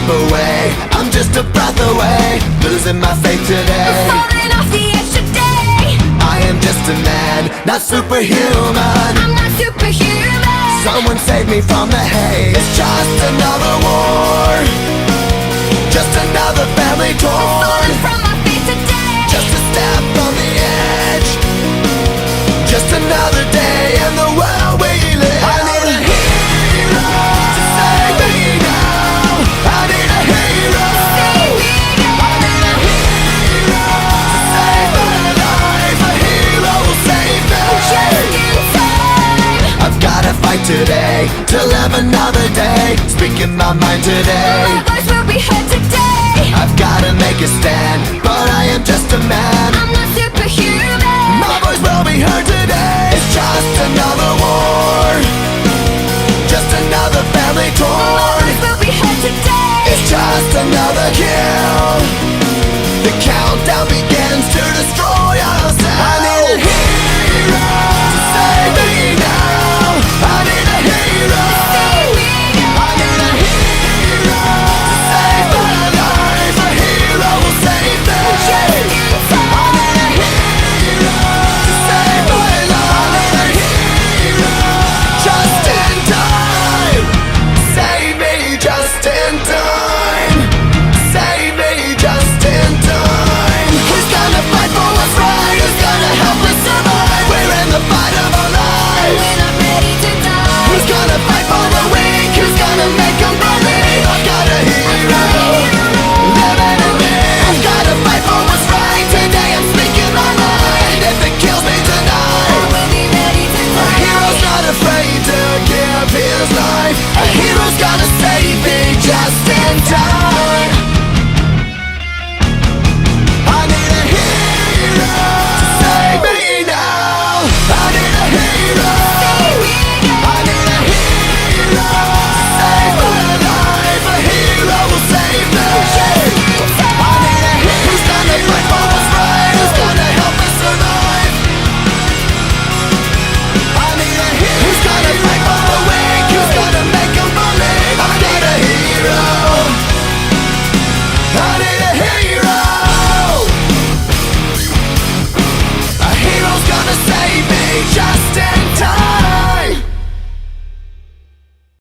away, I'm just a breath away, losing my faith today. I'm falling off the edge today. I am just a man, not superhuman. I'm not superhuman. Someone save me from the hate. It's just another war, just another family torn. Falling from my feet today. Just a step on the edge, just another day in the world we live. I need a hero to save me now. I need a hero. Save me now. I need a hero to save my life. A hero will save me. Just in time. I've gotta fight today to live another day, speaking my mind today. My voice will be heard today. I've gotta make a stand, but I am just a man. I'm not superhuman. My voice will be heard today. It's just another war, just another family My torn. voice will be heard today. It's just another kill. The countdown begins to destroy.